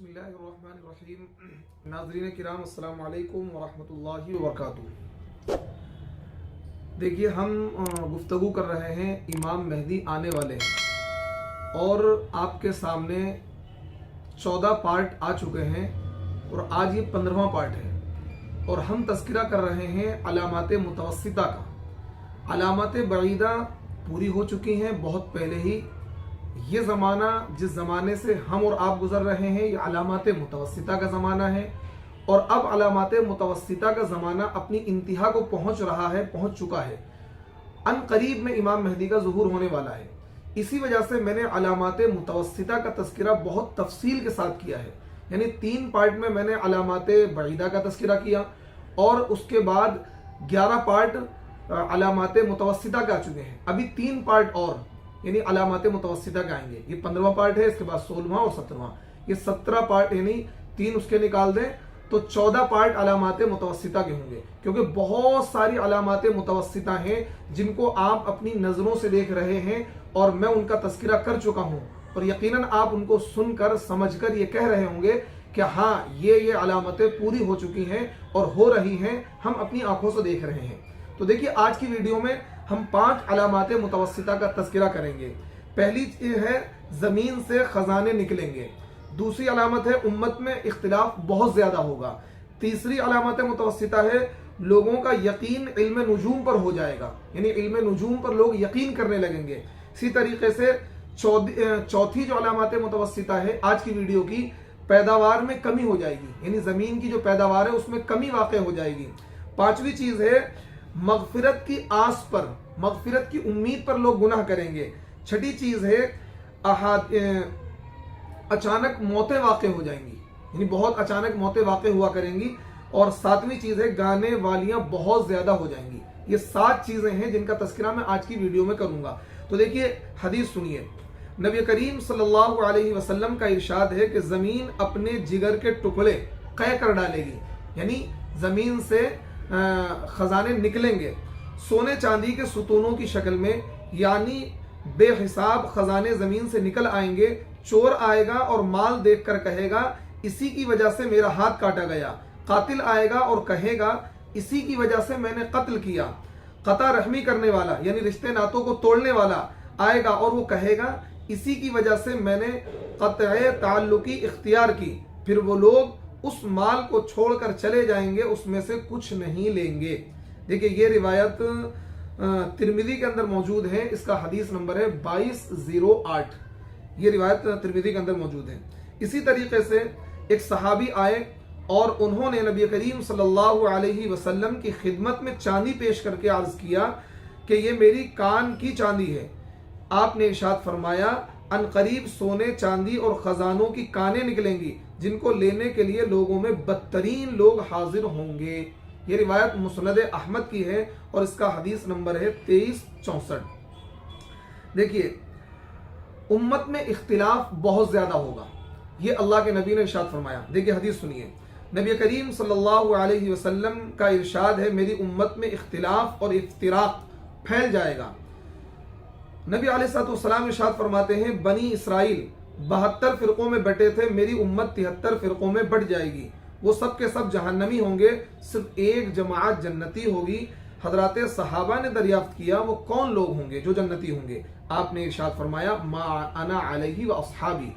बिस्मिल्लाहिर्रहमानिर्रहीम। नाज़रीन किराम अस्सलाम वालेकुम वरहमतुल्लाहि वबरकातुहू। देखिए, हम गुफ्तगू कर रहे हैं इमाम मेहदी आने वाले हैं और आपके सामने 14 पार्ट आ चुके हैं और आज ये 15वां पार्ट है और हम तज़किरा कर रहे हैं अलामात मुतवस्सिता का। अलामात बईदा पूरी हो चुकी हैं बहुत पहले ही। ये ज़माना जिस ज़माने से हम और आप गुज़र रहे हैं ये अलामात मुतवस्सिता का ज़माना है और अब अलामात मुतवस्सिता का ज़माना अपनी इंतहा को पहुँच चुका है। अन करीब में इमाम मेहदी का ज़ुहूर होने वाला है। इसी वजह से मैंने अलामात मुतवस्सिता का तज़किरा बहुत तफसील के साथ किया है। यानी 3 पार्ट में मैंने अलामात बईदा का तज़किरा किया और उसके बाद 11 पार्ट अलामात मुतवस्सिता के आ चुके हैं। अभी 3 पार्ट और यानी अलामात मुतवस्सिता के आएंगे। ये 15वां पार्ट है, इसके बाद 16वां और 17वां। ये 17 पार्ट यानी 3 उसके निकाल दें तो 14 पार्ट अलामात मुतवस्सिता के होंगे, क्योंकि बहुत सारी अलामात मुतवस्सिता हैं जिनको आप अपनी नज़रों से देख रहे हैं और मैं उनका तज़किरा कर चुका हूं और यकीनन आप उनको सुनकर समझकर ये कह रहे होंगे कि हाँ ये अलामतें पूरी हो चुकी हैं और हो रही हैं, हम अपनी आंखों से देख रहे हैं। तो देखिए, आज की वीडियो में हम 5 अलामात मुतवस्सिता का तज़किरा करेंगे। पहली है ज़मीन से खजाने निकलेंगे। दूसरी अलामत है उम्मत में इख्तिलाफ बहुत ज़्यादा होगा। तीसरी अलामत मुतवस्सिता है लोगों का यकीन इल्म नुजूम पर हो जाएगा, यानी इल्म नुजूम पर लोग यकीन करने लगेंगे। इसी तरीके से चौथी जो अलामत मुतवस्सिता है आज की वीडियो की, पैदावार में कमी हो जाएगी, यानी ज़मीन की जो पैदावार है उसमें कमी वाक़ हो जाएगी। 5वीं चीज़ है मगफिरत की आस पर, मगफिरत की उम्मीद पर लोग गुनाह करेंगे। 6ठी चीज़ है अचानक मौतें वाक़ हो जाएंगी, यानी बहुत अचानक मौतें वाक़ हुआ करेंगी। और 7वीं चीज़ है गाने वालियाँ बहुत ज़्यादा हो जाएंगी। ये 7 चीज़ें हैं जिनका तज़किरा मैं आज की वीडियो में करूँगा। तो देखिए, हदीस सुनिए। नबी करीम सल्लल्लाहु अलैहि वसल्लम का इरशाद है कि ज़मीन अपने जिगर के टुकड़े क़य कर डालेगी, यानी ज़मीन से खजाने निकलेंगे सोने चांदी के सुतूनों की शक्ल में, यानी बेहिसाब खजाने ज़मीन से निकल आएंगे। चोर आएगा और माल देखकर कहेगा इसी की वजह से मेरा हाथ काटा गया। कातिल आएगा और कहेगा इसी की वजह से मैंने कत्ल किया। कता रहमी करने वाला यानी रिश्ते नातों को तोड़ने वाला आएगा और वो कहेगा इसी की वजह से मैंने क़त्अ ताल्लुकी इख्तियार की। फिर वो लोग उस माल को छोड़कर चले जाएंगे, उसमें से कुछ नहीं लेंगे। देखिए, ये रिवायत तिरमिज़ी के अंदर मौजूद है। इसका हदीस नंबर है 2208। ये रिवायत तिरमिज़ी के अंदर मौजूद है। इसी तरीके से एक सहाबी आए और उन्होंने नबी करीम सल्लल्लाहु अलैहि वसल्लम की खिदमत में चांदी पेश करके अर्ज किया कि ये मेरी कान की चांदी है। आपने इरशाद फरमाया अनकरीब सोने चांदी और खजानों की कानें निकलेंगी जिनको लेने के लिए लोगों में बदतरीन लोग हाजिर होंगे। ये रिवायत मुस्नद अहमद की है और इसका हदीस नंबर है 2364। देखिए, उम्मत में इख्तिलाफ बहुत ज्यादा होगा, ये अल्लाह के नबी ने इरशाद फरमाया। देखिए, हदीस सुनिए। नबी करीम सल्लल्लाहु अलैहि वसल्लम का इरशाद है मेरी उम्मत में इख्तिलाफ और इफ्तिराक फैल जाएगा। नबी अलैहिस्सलाम इरशाद फरमाते हैं बनी इसराइल 72 फ़िरक़ों में बटे थे, मेरी उम्मत 73 फ़िरक़ों में बट जाएगी। वो सब के सब जहन्नमी होंगे, सिर्फ एक जमात जन्नती होगी। हजरत सहाबा ने दरियाफ्त किया वो कौन लोग होंगे जो जन्नती होंगे? आपने इरशाद फरमाया मा अना अलैहि व अस्हाबी,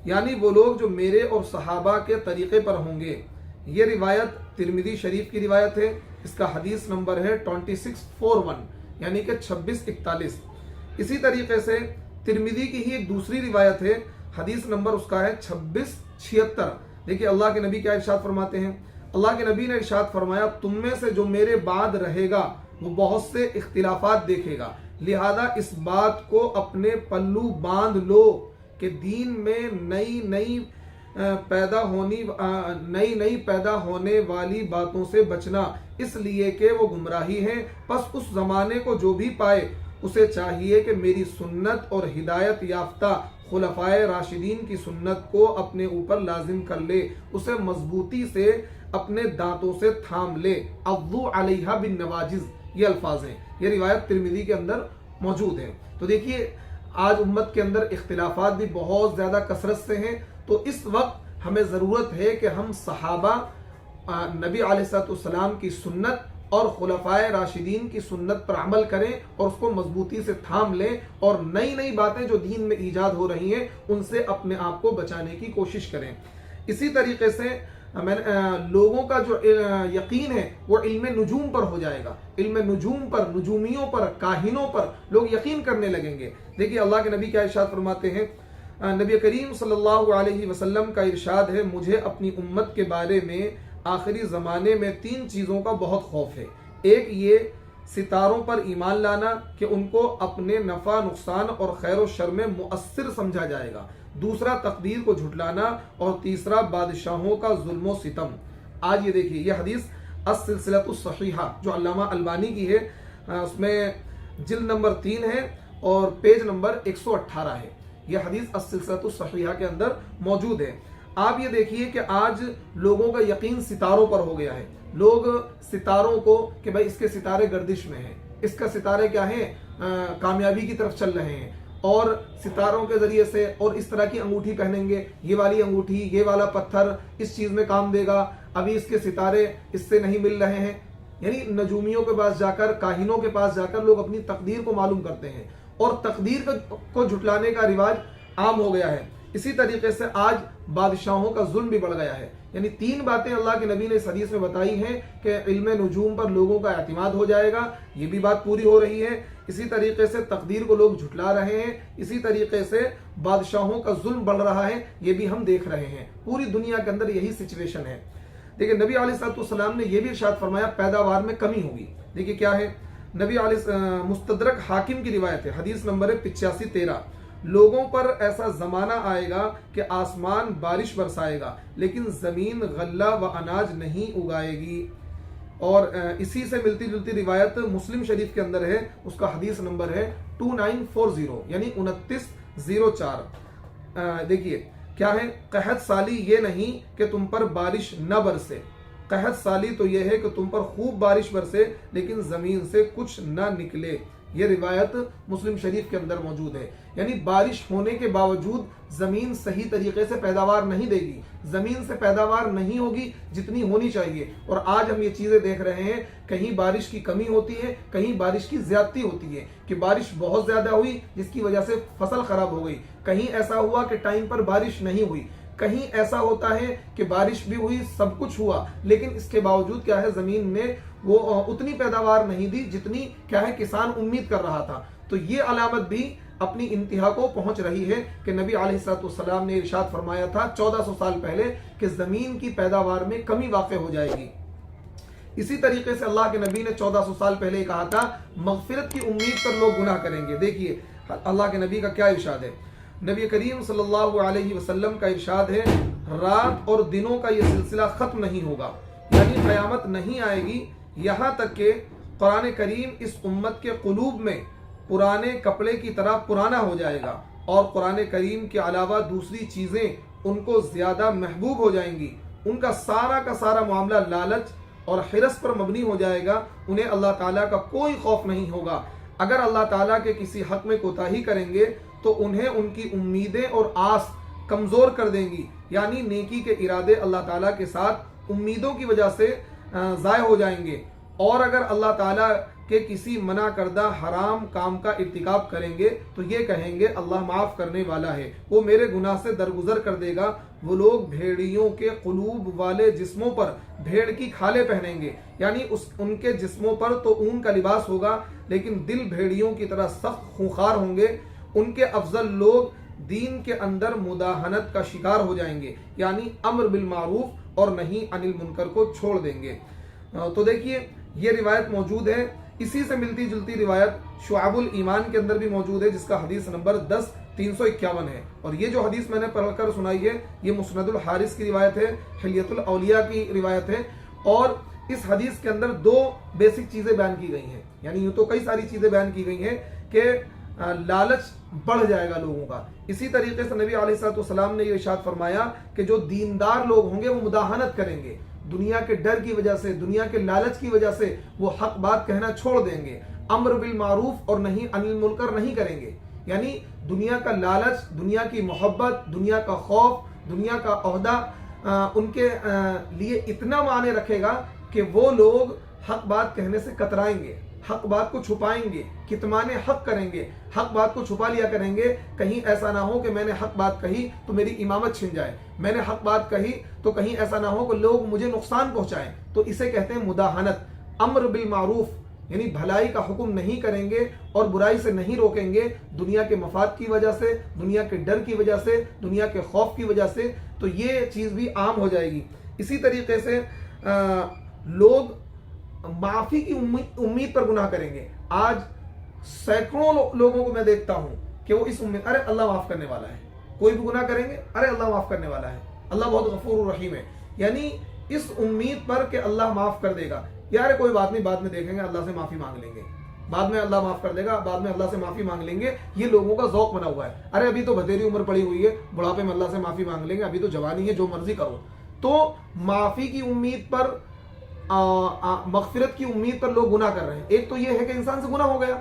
यानी वो लोग जो मेरे और सहाबा के तरीक़े पर होंगे। ये रिवायत तिरमिज़ी शरीफ की रिवायत है। इसका हदीस नंबर है 2641 यानी कि 2641। इसी तरीके से तिरमिज़ी की ही एक दूसरी रिवायत है, हदीस नंबर उसका है 2676। देखिए, अल्लाह के नबी क्या इरशाद फरमाते हैं। अल्लाह के नबी ने इरशाद फरमाया तुम में से जो मेरे बाद रहेगा वो बहुत से इख्तिलाफात देखेगा, लिहाजा इस बात को अपने पल्लू बांध लो कि दीन में नई नई पैदा होने वाली बातों से बचना, इसलिए कि वो गुमराही है। बस उस जमाने को जो भी पाए उसे चाहिए कि मेरी सुन्नत और हिदायत याफ्ता खुलफाए राशिदीन की सुन्नत को अपने ऊपर लाजिम कर ले, उसे मजबूती से अपने दांतों से थाम ले। अव्वु अलैहा बिन नवाजिज, ये अल्फाज हैं। ये रिवायत तिरमिज़ी के अंदर मौजूद है। तो देखिए, आज उम्मत के अंदर इख्तिलाफात भी बहुत ज़्यादा कसरत से हैं। तो इस वक्त हमें ज़रूरत है कि हम सहाबा नबी अलैहिस्सलाम की सुन्नत और खुलफाए राशिदीन की सुन्नत पर अमल करें और उसको मजबूती से थाम लें और नई नई बातें जो दीन में ईजाद हो रही हैं उनसे अपने आप को बचाने की कोशिश करें। इसी तरीके से लोगों का जो यकीन है वो इल्म नुजूम पर हो जाएगा। इल्म नुजूम पर, नुजूमियों पर, काहिनों पर लोग यकीन करने लगेंगे। देखिए अल्लाह के नबी क्या इरशाद फरमाते हैं, नबी करीम सल्लल्लाहु अलैहि वसल्लम का इरशाद है, मुझे अपनी उम्मत के बारे में आखिरी ज़माने में 3 चीज़ों का बहुत खौफ है। एक ये सितारों पर ईमान लाना कि उनको अपने नफ़ा नुकसान और खैर व शर में मुअस्सिर समझा जाएगा। दूसरा तकदीर को झुटलाना और तीसरा बादशाहों का जुल्म व सितम। आज ये देखिए ये हदीस अस-सिलसिलतुस सहीहा जो अल्लामा अलबानी की है, उसमें जिल्द नंबर 3 है और पेज नंबर 118 है। यह हदीस अस-सिलसिलतुस सहीहा के अंदर मौजूद है। आप ये देखिए कि आज लोगों का यकीन सितारों पर हो गया है। लोग सितारों को कि भाई इसके सितारे गर्दिश में हैं, इसका सितारे क्या है, कामयाबी की तरफ चल रहे हैं और सितारों के जरिए से और इस तरह की अंगूठी पहनेंगे, ये वाली अंगूठी, ये वाला पत्थर इस चीज में काम देगा, अभी इसके सितारे इससे नहीं मिल रहे हैं। यानी नजूमियों के पास जाकर, काहिनों के पास जाकर लोग अपनी तकदीर को मालूम करते हैं और तकदीर को झुटलाने का रिवाज आम हो गया है। इसी तरीके से आज बादशाहों का जुल्म भी बढ़ गया है। यानी 3 बातें अल्लाह के नबी ने इस हदीस में बताई हैं कि इल्म नुजूम पर लोगों का एतमाद हो जाएगा, ये भी बात पूरी हो रही है। इसी तरीके से तकदीर को लोग झुटला रहे हैं, इसी तरीके से बादशाहों का जुल्म बढ़ रहा है, ये भी हम देख रहे हैं। पूरी दुनिया के अंदर यही सिचुएशन है। देखिए नबी अलैहिस्सलाम ने यह भी इरशाद फरमाया पैदावार में कमी होगी। देखिए क्या है, नबी मुस्तदरक हाकिम की रिवायत है, हदीस नंबर है 8513। लोगों पर ऐसा जमाना आएगा कि आसमान बारिश बरसाएगा लेकिन जमीन गल्ला व अनाज नहीं उगाएगी। और इसी से मिलती जुलती रिवायत मुस्लिम शरीफ के अंदर है, उसका हदीस नंबर है 2940 यानी 2904। देखिए क्या है, कहत साली ये नहीं कि तुम पर बारिश न बरसे, कहत साली तो यह है कि तुम पर खूब बारिश बरसे लेकिन जमीन से कुछ न निकले। ये रिवायत मुस्लिम शरीफ के अंदर मौजूद है। यानी बारिश होने के बावजूद जमीन सही तरीके से पैदावार नहीं देगी, जमीन से पैदावार नहीं होगी जितनी होनी चाहिए। और आज हम ये चीजें देख रहे हैं, कहीं बारिश की कमी होती है, कहीं बारिश की ज्यादती होती है कि बारिश बहुत ज्यादा हुई जिसकी वजह से फसल खराब हो गई, कहीं ऐसा हुआ कि टाइम पर बारिश नहीं हुई, कहीं ऐसा होता है कि बारिश भी हुई, सब कुछ हुआ लेकिन इसके बावजूद क्या है, जमीन ने वो उतनी पैदावार नहीं दी जितनी क्या है किसान उम्मीद कर रहा था। तो ये अलामत भी अपनी इंतहा को पहुंच रही है कि नबी अलैहिस्सलाम ने इरशाद फरमाया था 1400 साल पहले कि जमीन की पैदावार में कमी वाक़ हो जाएगी। इसी तरीके से अल्लाह के नबी ने 1400 साल पहले कहा था मगफिरत की उम्मीद पर लोग गुनाह करेंगे। देखिए अल्लाह के नबी का क्या इरशाद है, नबी करीम सल्लल्लाहु अलैहि वसल्लम का इरशाद है, रात और दिनों का ये सिलसिला खत्म नहीं होगा, यानी क़यामत नहीं आएगी यहाँ तक कि कुरान करीम इस उम्मत के कुलूब में पुराने कपड़े की तरह पुराना हो जाएगा और कुरान करीम के अलावा दूसरी चीज़ें उनको ज़्यादा महबूब हो जाएंगी। उनका का सारा मामला लालच और हिरस पर मबनी हो जाएगा। उन्हें अल्लाह ताला का कोई खौफ नहीं होगा। अगर अल्लाह ताला के किसी हक में कोताही करेंगे तो उन्हें उनकी उम्मीदें और आस कमज़ोर कर देंगी, यानी नेकी के इरादे अल्लाह ताला के साथ उम्मीदों की वजह से ज़ाय हो जाएंगे। और अगर अल्लाह ताला के किसी मना करदा हराम काम का इर्तिकाब करेंगे तो ये कहेंगे अल्लाह माफ़ करने वाला है, वो मेरे गुनाह से दरगुजर कर देगा। वो लोग भेड़ियों के कुलूब वाले जिस्मों पर भेड़ की खालें पहनेंगे, यानी उनके जिस्मों पर तो ऊन का लिबास होगा लेकिन दिल भेड़ियों की तरह सख्त खूंखार होंगे। उनके अफजल लोग दीन के अंदर मुदाहनत का शिकार हो जाएंगे, यानी अम्र बिल मारूफ और नहीं अनिल मुनकर को छोड़ देंगे। तो देखिए ये रिवायत मौजूद है। इसी से मिलती जुलती रिवायत शुआबुल ईमान के अंदर भी मौजूद है जिसका हदीस नंबर 10-351 है। और ये जो हदीस मैंने पढ़कर सुनाई है ये मुस्नदुल हारिस की रिवायत है, हिलियतुल औलिया की रिवायत है। और इस हदीस के अंदर 2 बेसिक चीजें बयान की गई हैं, यानी यूं तो कई सारी चीजें बयान की गई हैं कि लालच बढ़ जाएगा लोगों का। इसी तरीके से नबी अलैहिस्सलाम ने ये इरशाद फरमाया कि जो दीनदार लोग होंगे वो मुदाहनत करेंगे, दुनिया के डर की वजह से, दुनिया के लालच की वजह से वो हक बात कहना छोड़ देंगे, अम्र बिल मारूफ और नहीं अनिल मुनकर नहीं करेंगे। यानी दुनिया का लालच, दुनिया की मोहब्बत, दुनिया का खौफ دنیا کا عہدہ ان کے لیے اتنا معنی رکھے گا کہ وہ لوگ حق بات کہنے سے کترائیں گے، حق بات کو چھپائیں گے، کتمان حق کریں گے، حق بات کو چھپا لیا کریں گے. کہیں ایسا نہ ہو کہ میں نے حق بات کہی تو میری امامت چھن جائے، میں نے حق بات کہی تو کہیں ایسا نہ ہو کہ لوگ مجھے نقصان پہنچائیں. تو اسے کہتے ہیں مداہنت. امر بالمعروف یعنی بھلائی کا حکم نہیں کریں گے اور برائی سے نہیں روکیں گے دنیا کے مفاد کی وجہ سے، دنیا کے ڈر کی وجہ سے، دنیا کے خوف کی وجہ سے، تو یہ چیز بھی عام ہو جائے گی. اسی طریقے سے لوگ معافی کی امید پر گناہ کریں گے. آج سینکڑوں لوگوں کو میں دیکھتا ہوں کہ وہ اس امید، ارے اللہ معاف کرنے والا ہے، کوئی بھی گناہ کریں گے ارے اللہ معاف کرنے والا ہے، اللہ بہت غفور الرحیم ہے، یعنی اس امید پر کہ اللہ معاف کر دے گا. یار کوئی بات نہیں، بعد میں دیکھیں گے، اللہ سے معافی مانگ لیں گے، بعد میں اللہ معاف کر دے گا، بعد میں اللہ سے معافی مانگ لیں گے. یہ لوگوں کا ذوق بنا ہوا ہے. ارے ابھی تو بتیری عمر پڑی ہوئی ہے، بڑھاپے میں اللہ سے معافی مانگ لیں گے، ابھی تو جوانی ہے، جو مرضی کرو. تو معافی کی امید پر، مغفرت کی امید پر لوگ گناہ کر رہے ہیں. ایک تو یہ ہے کہ انسان سے گناہ ہو گیا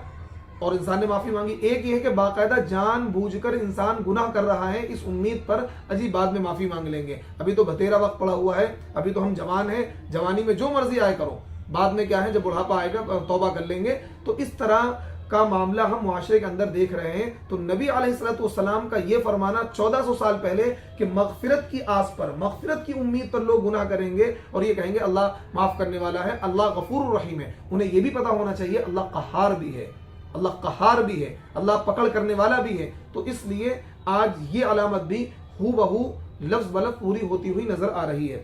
اور انسان نے معافی مانگی، ایک یہ ہے کہ باقاعدہ جان بوجھ کر انسان گناہ کر رہا ہے اس امید پر عجیب بعد میں معافی مانگ لیں گے، ابھی تو بتیرا وقت پڑا ہوا ہے، ابھی تو ہم جوان ہیں، جوانی میں جو مرضی آئے کرو، بعد میں کیا ہے جب بڑھاپا آئے گا توبہ کر لیں گے. تو اس طرح کا معاملہ ہم معاشرے کے اندر دیکھ رہے ہیں. تو نبی علیہ الصلوۃ والسلام کا یہ فرمانا 1400 سال پہلے کہ مغفرت کی آس پر، مغفرت کی امید پر لوگ گناہ کریں گے اور یہ کہیں گے اللہ معاف کرنے والا ہے، اللہ غفور الرحیم ہے. انہیں یہ بھی پتا ہونا چاہیے اللہ قہار بھی ہے، اللہ قہار بھی ہے، اللہ پکڑ کرنے والا بھی ہے. تو اس لیے آج یہ علامت بھی ہو بہو لفظ بلفظ پوری ہوتی ہوئی نظر آ رہی ہے.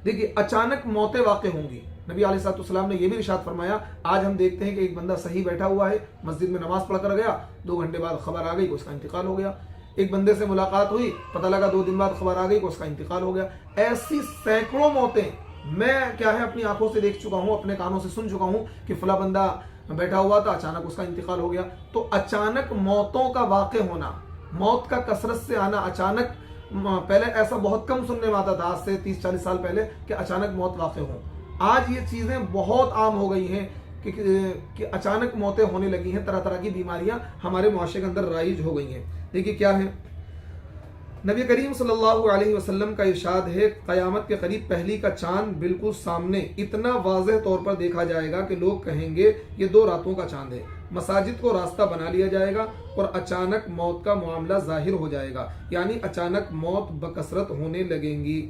دیکھیے اچانک موتیں واقع ہوں گی. نبی علیہ الصلوۃ والسلام نے یہ بھی ارشاد فرمایا. آج ہم دیکھتے ہیں کہ ایک بندہ صحیح بیٹھا ہوا ہے، مسجد میں نماز پڑھ کر گیا، 2 گھنٹے بعد خبر آ گئی کہ اس کا انتقال ہو گیا. ایک بندے سے ملاقات ہوئی، پتہ لگا 2 دن بعد خبر آ گئی کہ اس کا انتقال ہو گیا. ایسی سینکڑوں موتیں میں کیا ہے اپنی آنکھوں سے دیکھ چکا ہوں، اپنے کانوں سے سن چکا ہوں کہ فلاں بندہ بیٹھا ہوا تھا، اچانک اس کا انتقال ہو گیا. تو اچانک موتوں کا واقع ہونا، موت کا کثرت سے آنا، اچانک، پہلے ایسا بہت کم سننے میں آتا تھا آج سے 30-40 سال پہلے کہ اچانک موت واقع ہو. آج یہ چیزیں بہت عام ہو گئی ہیں کہ اچانک موتیں ہونے لگی ہیں، طرح طرح کی بیماریاں ہمارے معاشرے کے اندر رائج ہو گئی ہیں. دیکھیے کیا ہے، نبی کریم صلی اللہ علیہ وسلم کا ارشاد ہے قیامت کے قریب پہلی کا چاند بالکل سامنے اتنا واضح طور پر دیکھا جائے گا کہ لوگ کہیں گے یہ 2 راتوں کا چاند ہے. مساجد کو راستہ بنا لیا جائے گا اور اچانک موت کا معاملہ ظاہر ہو جائے گا، یعنی اچانک موت بکثرت ہونے لگیں گی.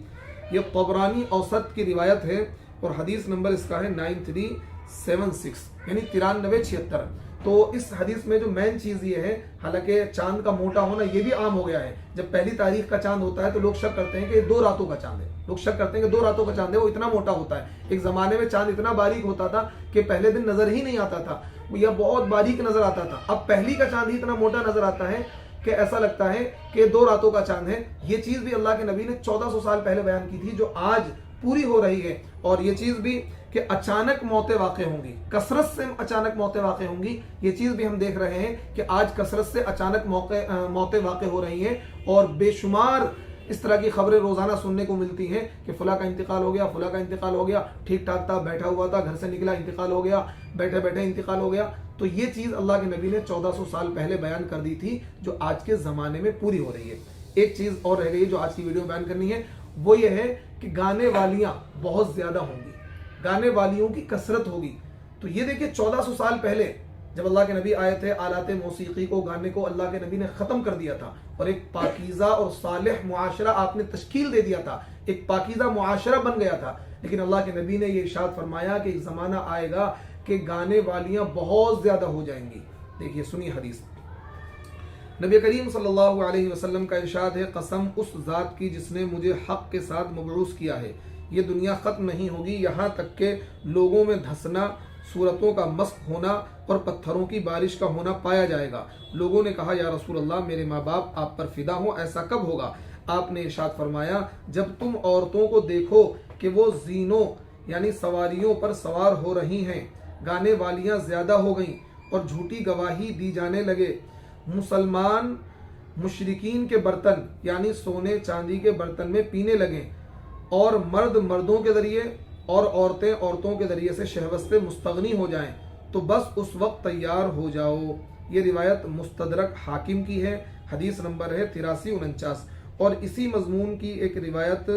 یہ طبرانی اوسط کی روایت ہے اور حدیث نمبر اس کا ہے 9376 یعنی 9376. تو اس حدیث میں جو مین چیز یہ ہے، حالانکہ چاند کا موٹا ہونا یہ بھی عام ہو گیا ہے. جب پہلی تاریخ کا چاند ہوتا ہے تو لوگ شک کرتے ہیں کہ یہ 2 راتوں کا چاند ہے، لوگ شک کرتے ہیں کہ 2 راتوں کا چاند ہے، وہ اتنا موٹا ہوتا ہے. ایک زمانے میں چاند اتنا باریک ہوتا تھا کہ پہلے دن نظر ہی نہیں آتا تھا، یا بہت باریک نظر آتا تھا. اب پہلی کا چاند ہی اتنا موٹا نظر آتا ہے کہ ایسا لگتا ہے کہ 2 راتوں کا چاند ہے. یہ چیز بھی اللہ کے نبی نے 1400 سال پہلے بیان کی تھی جو آج پوری ہو رہی ہے. اور یہ چیز بھی کہ اچانک موتیں واقع ہوں گی، کثرت سے اچانک موتیں واقع ہوں گی، یہ چیز بھی ہم دیکھ رہے ہیں کہ آج کثرت سے اچانک موتیں واقع ہو رہی ہیں. اور بے شمار اس طرح کی خبریں روزانہ سننے کو ملتی ہیں کہ فلاں کا انتقال ہو گیا، فلاں کا انتقال ہو گیا، ٹھیک ٹھاک تھا، بیٹھا ہوا تھا، گھر سے نکلا انتقال ہو گیا، بیٹھے بیٹھے انتقال ہو گیا. تو یہ چیز اللہ کے نبی نے 1400 سال پہلے بیان کر دی تھی جو آج کے زمانے میں پوری ہو رہی ہے. ایک چیز اور رہ گئی جو آج کی ویڈیو میں بیان کرنی ہے، وہ یہ ہے کہ گانے والیاں بہت زیادہ ہوں گی، گانے والیوں کی کثرت ہوگی. تو یہ دیکھیں 1400 سال پہلے جب اللہ کے نبی آئے تھے، آلات موسیقی کو، گانے کو اللہ کے نبی نے ختم کر دیا تھا اور ایک پاکیزہ اور صالح معاشرہ آپ نے تشکیل دے دیا تھا، ایک پاکیزہ معاشرہ بن گیا تھا. لیکن اللہ کے نبی نے یہ ارشاد فرمایا کہ ایک زمانہ آئے گا کہ گانے والیاں بہت زیادہ ہو جائیں گی. دیکھیے سنی حدیث، نبی کریم صلی اللہ علیہ وسلم کا ارشاد ہے قسم اس ذات کی جس نے مجھے حق کے ساتھ مبعوث کیا ہے، یہ دنیا ختم نہیں ہوگی یہاں تک کہ لوگوں میں دھسنا، صورتوں کا مسخ ہونا اور پتھروں کی بارش کا ہونا پایا جائے گا. لوگوں نے کہا یا رسول اللہ میرے ماں باپ آپ پر فدا ہوں، ایسا کب ہوگا؟ آپ نے ارشاد فرمایا جب تم عورتوں کو دیکھو کہ وہ زینوں یعنی سواریوں پر سوار ہو رہی ہیں، گانے والیاں زیادہ ہو گئیں اور جھوٹی گواہی دی جانے لگے، مسلمان مشرکین کے برتن یعنی سونے چاندی کے برتن میں پینے لگیں، اور مرد مردوں کے ذریعے اور عورتیں عورتوں کے ذریعے سے شہوت سے مستغنی ہو جائیں، تو بس اس وقت تیار ہو جاؤ. یہ روایت مستدرک حاکم کی ہے، حدیث نمبر ہے 8349. اور اسی مضمون کی ایک روایت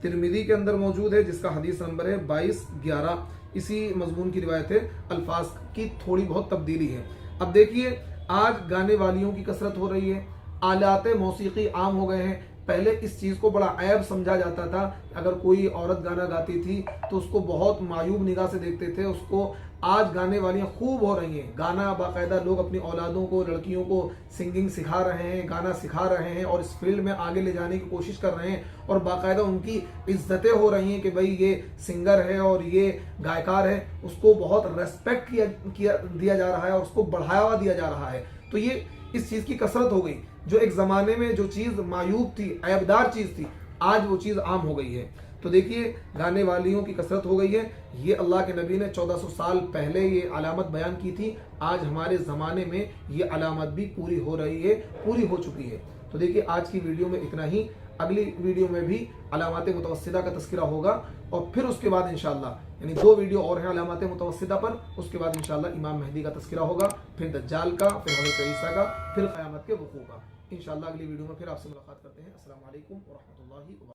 ترمذی کے اندر موجود ہے جس کا حدیث نمبر ہے 2211. اسی مضمون کی روایت ہے, الفاظ کی تھوڑی بہت تبدیلی ہے. اب دیکھیے آج گانے والیوں کی کثرت ہو رہی ہے, آلات موسیقی عام ہو گئے ہیں. پہلے اس چیز کو بڑا عیب سمجھا جاتا تھا, اگر کوئی عورت گانا گاتی تھی تو اس کو بہت معیوب نگاہ سے دیکھتے تھے. اس کو آج گانے والیاں خوب ہو رہی ہیں, گانا باقاعدہ لوگ اپنی اولادوں کو, لڑکیوں کو سنگنگ سکھا رہے ہیں, گانا سکھا رہے ہیں اور اس فیلڈ میں آگے لے جانے کی کوشش کر رہے ہیں, اور باقاعدہ ان کی عزتیں ہو رہی ہیں کہ بھئی یہ سنگر ہے اور یہ گائیکار ہے. اس کو بہت ریسپیکٹ دیا جا رہا ہے اور اس کو بڑھاوا دیا جا رہا ہے. تو یہ اس چیز کی کثرت ہو گئی. جو ایک زمانے میں جو چیز معیوب تھی, عیبدار چیز تھی, آج وہ چیز عام ہو گئی ہے. تو دیکھیے گانے والیوں کی کثرت ہو گئی ہے. یہ اللہ کے نبی نے 1400 سال پہلے یہ علامت بیان کی تھی. آج ہمارے زمانے میں یہ علامت بھی پوری ہو رہی ہے, پوری ہو چکی ہے. تو دیکھیے آج کی ویڈیو میں اتنا ہی. اگلی ویڈیو میں بھی علامات متوسطہ کا تذکرہ ہوگا, اور پھر اس کے بعد انشاءاللہ یعنی 2 ویڈیو اور ہیں علامات متوسطہ پر. اس کے بعد انشاءاللہ امام مہدی کا تذکرہ ہوگا, پھر دجال کا, پھر حضرت عیسیٰ کا, پھر قیامت کے وقوع کا. انشاءاللہ اگلی ویڈیو میں پھر آپ سے ملاقات کرتے ہیں. السلام علیکم ورحمۃ اللہ وبرکاتہ.